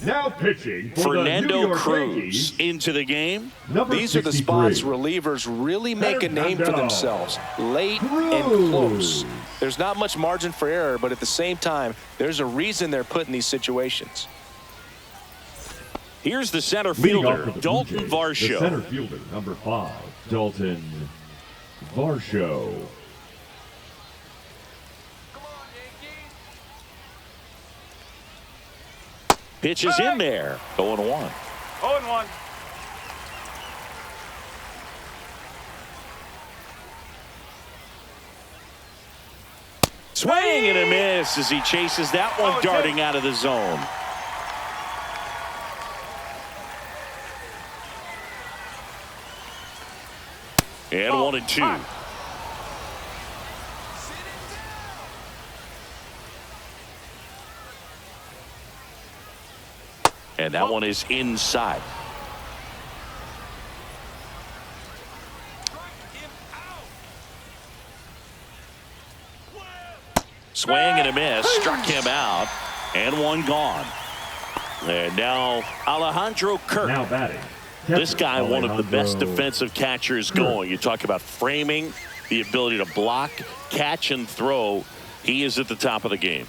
Now pitching for Fernando the New York Cruz Yankees, into the game. These are the spots relievers really make a name for themselves. Late and close. There's not much margin for error, but at the same time, there's a reason they're put in these situations. Here's the center Leading off fielder, for the Dalton Blue Jays, Varsho. The center fielder, number 5, Dalton Varsho. Pitch is in there. 0-1. 0-1. Swing and a miss as he chases that one darting out of the zone. And 1-2. And that one is inside. Swing and a miss, struck him out, and one gone. And now Alejandro Kirk. Now batting. This guy, one of the best Alejandro defensive catchers going. You talk about framing, the ability to block, catch, and throw. He is at the top of the game.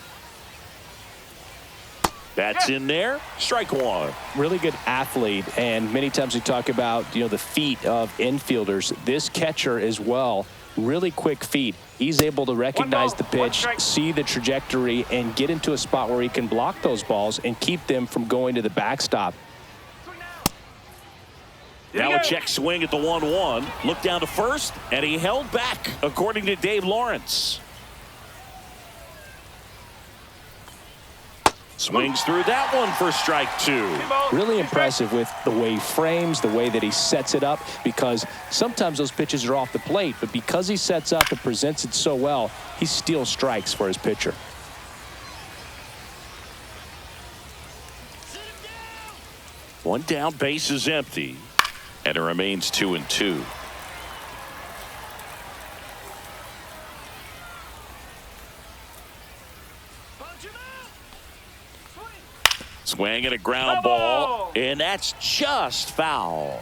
That's in there. Strike 1. Really good athlete, and many times we talk about, the feet of infielders. This catcher as well, really quick feet. He's able to recognize the pitch, strike. see the trajectory, and get into a spot where he can block those balls and keep them from going to the backstop. Now a check swing at the 1-1. Look down to first, and he held back, according to Dave Lawrence. Swings through that one for strike 2. Really impressive with the way he frames, the way that he sets it up, because sometimes those pitches are off the plate, but because he sets up and presents it so well, he steals strikes for his pitcher. One down, base is empty, and it remains 2-2. Swing and a ground ball, and that's just foul.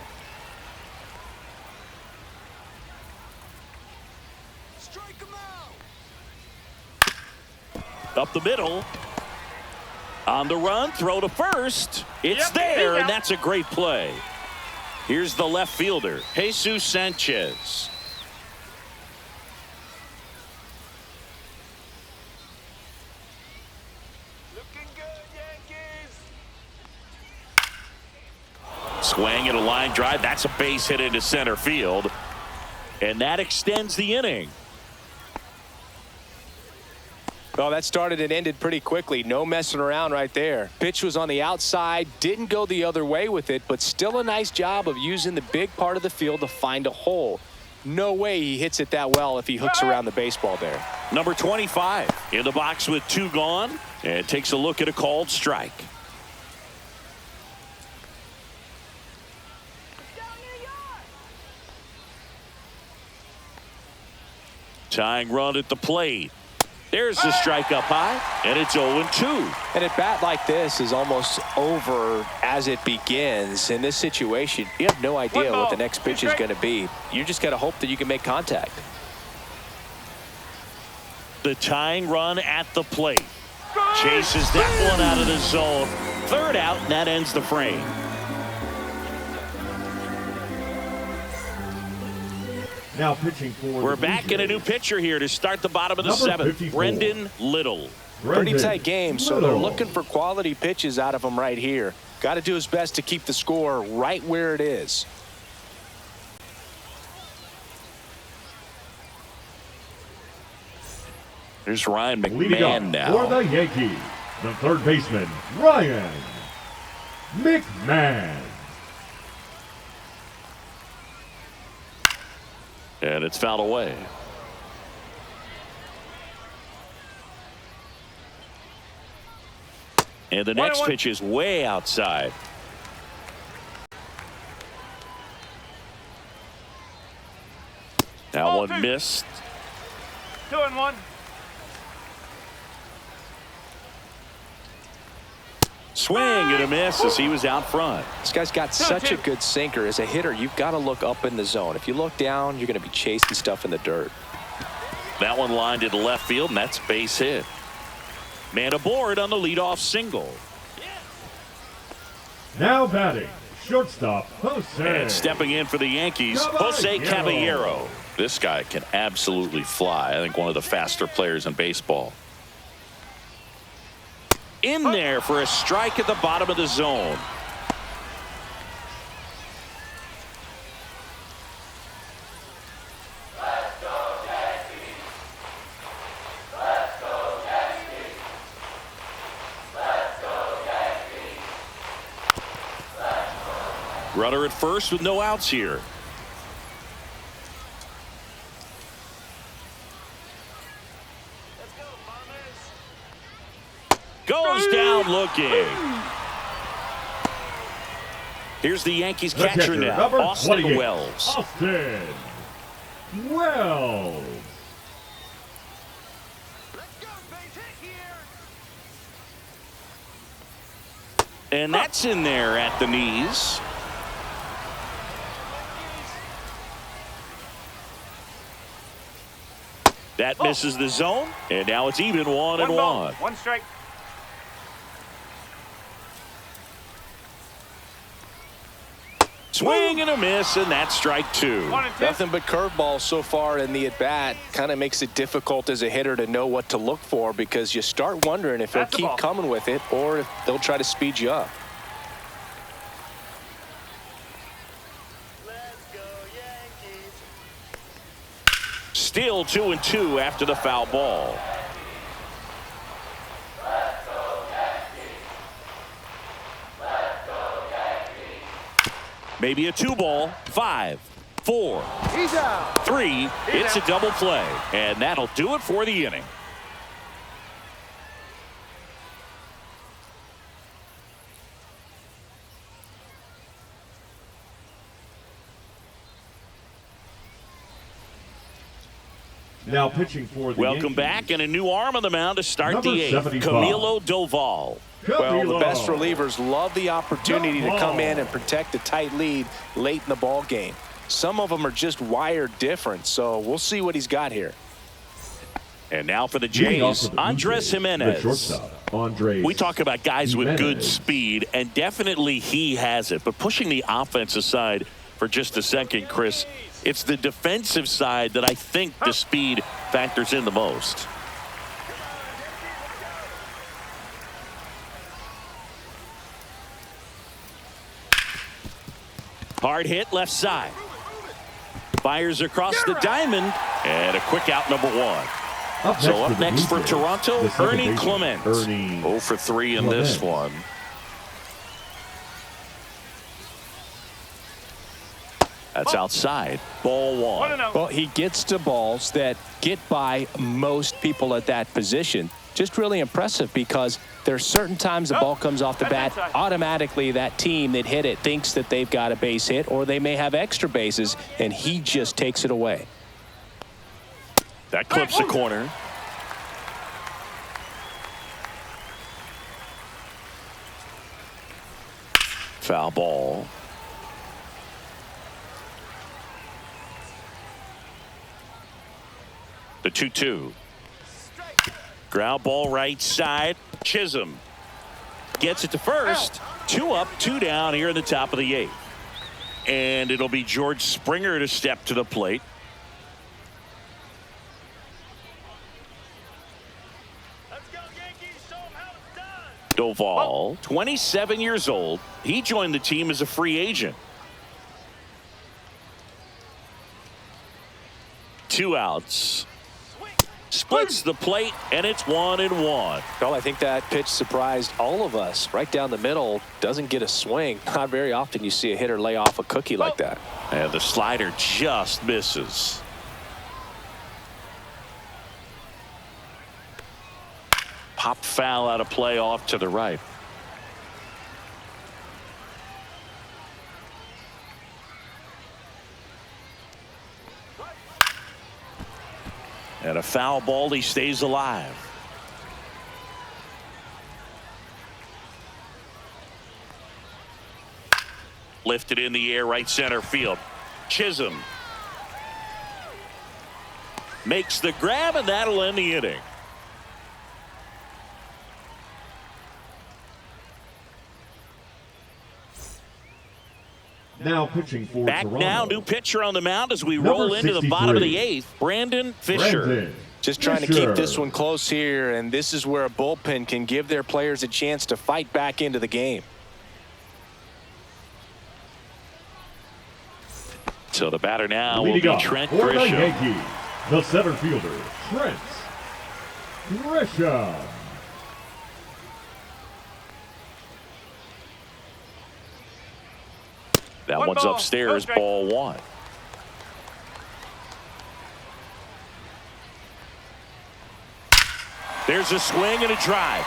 Strike him out. Up the middle. On the run, throw to first. It's Yep, there, yeah. and that's a great play. Here's the left fielder, Jesus Sanchez. Looking good, Yankees. Swing and a line drive. That's a base hit into center field. And that extends the inning. Well, that started and ended pretty quickly. No messing around right there. Pitch was on the outside, didn't go the other way with it, but still a nice job of using the big part of the field to find a hole. No way he hits it that well if he hooks around the baseball there. Number 25 in the box with 2 gone, and takes a look at a called strike. Tying run at the plate. There's the strike up high, and it's 0-2. And a bat like this is almost over as it begins. In this situation, you have no idea what the next pitch is going to be. You just got to hope that you can make contact. The tying run at the plate. Chases that one out of the zone. Third out, and that ends the frame. Now pitching for We're the back Blue in a new Jays, pitcher here to start the bottom of the Number 7th. 54. Brendan Little. Pretty Brendan tight game, so they're Little. looking for quality pitches out of him right here. Got to do his best to keep the score right where it is. There's Ryan Leading up McMahon for now. the Yankees, the third baseman, Ryan McMahon. And it's fouled away. And the next 1-1. pitch is way outside. Now Ball one 2. missed. 2-1. Swing and a miss as he was out front. This guy's got such a good sinker. As a hitter, you've got to look up in the zone. If you look down, you're going to be chasing stuff in the dirt. That one lined into left field, and that's base hit. Man aboard on the leadoff single. Now batting, shortstop, Jose. And stepping in for the Yankees, Caballero. Jose Caballero. This guy can absolutely fly. I think one of the faster players in baseball. In there for a strike at the bottom of the zone. Runner at first with no outs here. Goes down looking. Here's the Yankees The catcher now, number Austin 28, Wells. Austin Wells. Let's go, base hit here. And that's in there at the knees. That misses the zone, and now it's even 1-1. 1 strike. Swing and a miss, and that's strike 2. 1 and 2. Nothing but curveballs so far in the at-bat. Kind of makes it difficult as a hitter to know what to look for because you start wondering if he'll That's the keep ball. coming with it or if they'll try to speed you up. Let's go, Yankees. Still 2-2 after the foul ball. Maybe a 2-ball. 5, 4, He's out. 3. It's a double play, and that'll do it for the inning. Now pitching for the Welcome Yankees, back, and a new arm on the mound to start Number the 8th. 75. Camilo Doval. Well, the Camilo. best relievers love the opportunity to come in Doval. and protect a tight lead late in the ball game. Some of them are just wired different, so we'll see what he's got here. And now for the Leading off Jays, for the Blue Andres Jays, Jimenez. The shortstop, Andres We talk about guys with good Jimenez. speed, and definitely he has it. But pushing the offense aside for just a second, Chris, it's the defensive side that I think the speed factors in the most. Hard hit left side. Fires across the diamond, and a quick out, number 1. So up next for Toronto, the second Ernie baseman, Clement. Ernie 0 for 3 in this Clement. one. That's outside. Ball 1 1. and 0. Well, he gets to balls that get by most people at that position. Just really impressive because there's certain times the ball comes off the bat, automatically that team that hit it thinks that they've got a base hit or they may have extra bases, and he just takes it away. That clips the corner. Foul ball. The 2-2. Ground ball right side. Chisholm gets it to first. 2 up, 2 down here in the top of the 8th. And it'll be George Springer to step to the plate. Let's go, Yankees. Show 'em how it's done. Doval, 27 years old. He joined the team as a free agent. 2 outs. Splits the plate, and it's 1-1. Well, I think that pitch surprised all of us. Right down the middle, doesn't get a swing. Not very often you see a hitter lay off a cookie like that. And the slider just misses. Pop foul out of play off to the right. And a foul ball, he stays alive. Lifted in the air, right center field. Chisholm makes the grab, and that'll end the inning. Now pitching for Back Toronto. now, new pitcher on the mound as we Number roll into the bottom of the 63. 8th. Brandon Fisher. Brandon Just trying to Fisher. keep this one close here, and this is where a bullpen can give their players a chance to fight back into the game. So the batter now will Leading be off Trent for the Grisham. Yankees, the center fielder, Trent Grisham. That One one's ball, upstairs, no strike. ball 1. There's a swing and a drive.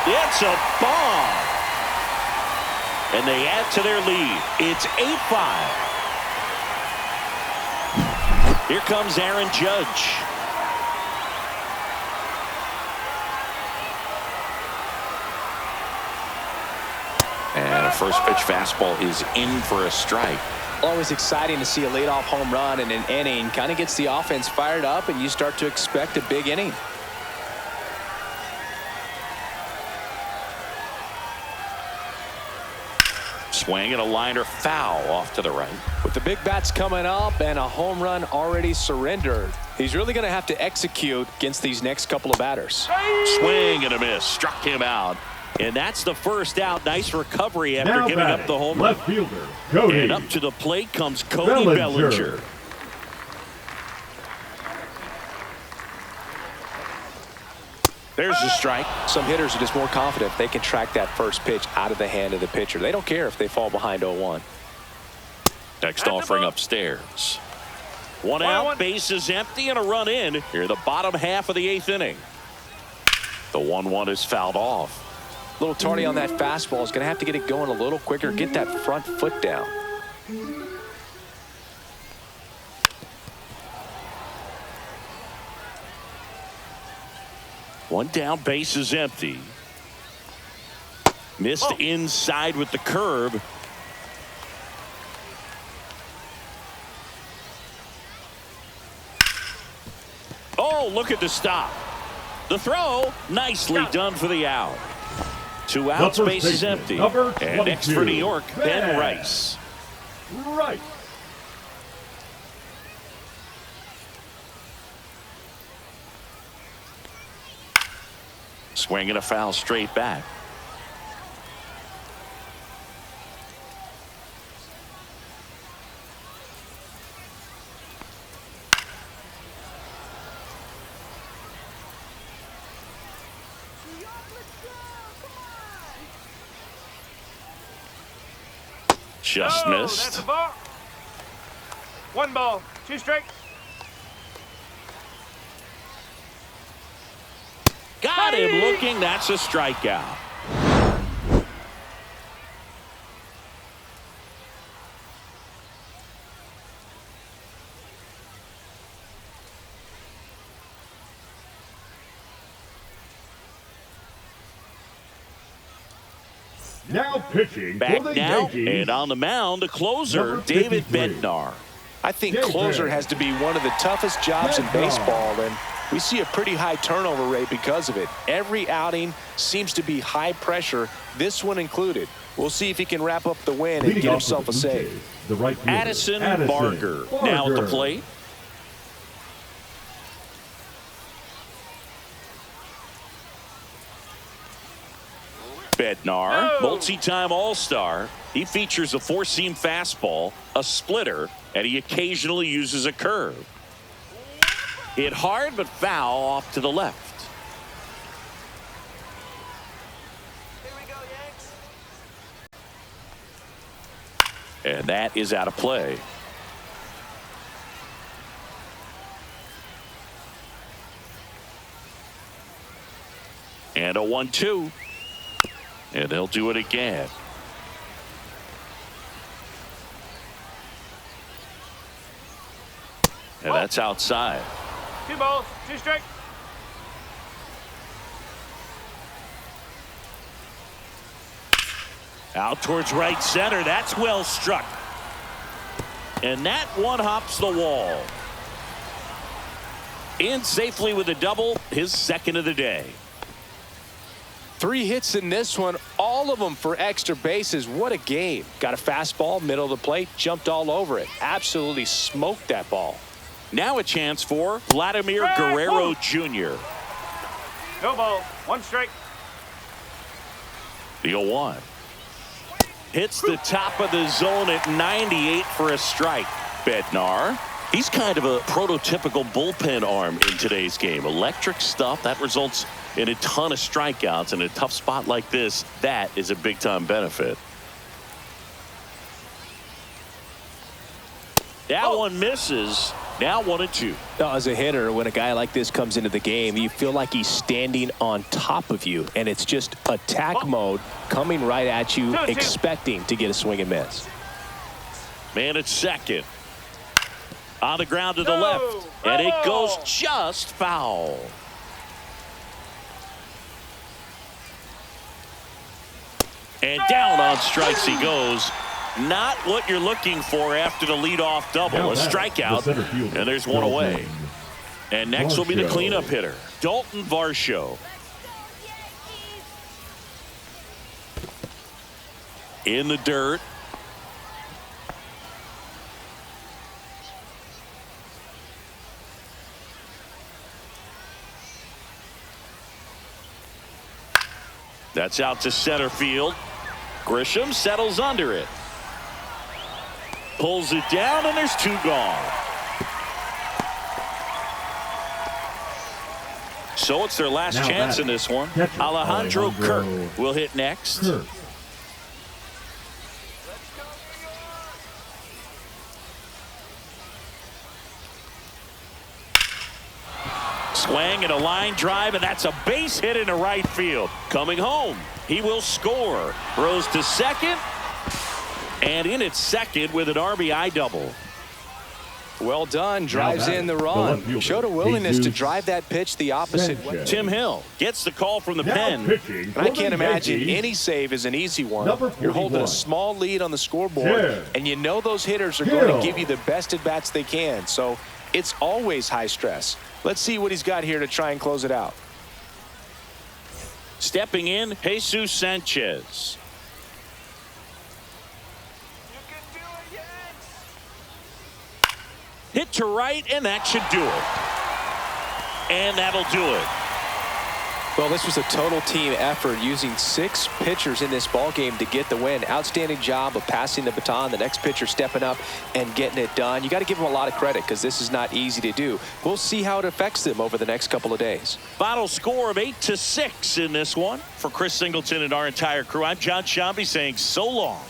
It's a bomb. And they add to their lead. It's 8-5. Here comes Aaron Judge. And a first pitch fastball is in for a strike. Always exciting to see a leadoff home run in an inning. Kind of gets the offense fired up, and you start to expect a big inning. Swing and a liner foul off to the right. With the big bats coming up and a home run already surrendered, he's really going to have to execute against these next couple of batters. Swing and a miss. Struck him out. And that's the first out. Nice recovery after Now giving up batting, the home run. left fielder, Cody. And up to the plate comes Cody Bellinger. There's the strike. Some hitters are just more confident they can track that first pitch out of the hand of the pitcher. They don't care if they fall behind 0-1. Next offering upstairs. One out, base is empty, and a run in here the bottom half of the 8th inning. The 1-1 is fouled off. A little tardy on that fastball. Is going to have to get it going a little quicker, get that front foot down. One down, base is empty. Missed inside with the curve. Oh, look at the stop. The throw, nicely done for the out. 2 outs, base is empty. And next for New York, Ben Rice. Right. Swinging a foul straight back. Just missed. That's a ball. 1 ball, 2 strikes. Got him looking. That's a strikeout. Now pitching Back for the now, Yankees. and on the mound, the closer, Number David 53. Bednar. I think closer has to be one of the toughest jobs in baseball, and we see a pretty high turnover rate because of it. Every outing seems to be high pressure, this one included. We'll see if he can wrap up the win and Leading get off for himself the a Blue save. Jays, the right fielder, Addison Barger now at the plate. Bednar, multi-time All-Star. He features a 4-seam fastball, a splitter, and he occasionally uses a curve. Hit hard but foul off to the left. Here we go, Yanks. And that is out of play. And a 1-2. And they'll do it again. And that's outside. 2 balls, 2 strikes. Out towards right center. That's well struck. And that one hops the wall. In safely with a double, his second of the day. 3 hits in this one, all of them for extra bases. What a game. Got a fastball, middle of the plate, jumped all over it. Absolutely smoked that ball. Now a chance for Vladimir Guerrero Jr. No ball, 1 strike. The 0-1. Hits the top of the zone at 98 for a strike. Bednar. He's kind of a prototypical bullpen arm in today's game. Electric stuff that results in a ton of strikeouts in a tough spot like this. That is a big time benefit. That one misses. Now 1-2. Now, as a hitter, when a guy like this comes into the game, you feel like he's standing on top of you, and it's just attack mode coming right at you, expecting to get a swing and miss. Man at second. On the ground to the left, and it goes just foul. And down on strikes he goes. Not what you're looking for after the leadoff double. A strikeout, and there's one away. And next will be the cleanup hitter, Dalton Varsho. in the dirt. That's out to center field. Grisham settles under it. Pulls it down, and there's 2 gone. So it's their last chance in this one. Alejandro Kirk will hit next. Swing and a line drive, and that's a base hit into right field. Coming home, he will score. Throws to second, and in at second with an RBI double. Well done. Drives in the run. Showed a willingness to drive that pitch the opposite way. Tim Hill gets the call from the pen. And I can't imagine any save is an easy one. You're holding a small lead on the scoreboard, and you know those hitters are going to give you the best at-bats they can. So it's always high stress. Let's see what he's got here to try and close it out. Stepping in, Jesus Sanchez. Hit to right, and that should do it. And that'll do it. Well, this was a total team effort, using 6 pitchers in this ball game to get the win. Outstanding job of passing the baton, the next pitcher stepping up and getting it done. You got to give them a lot of credit, because this is not easy to do. We'll see how it affects them over the next couple of days. Final score of 8-6 in this one. For Chris Singleton and our entire crew, I'm John Shambi saying so long.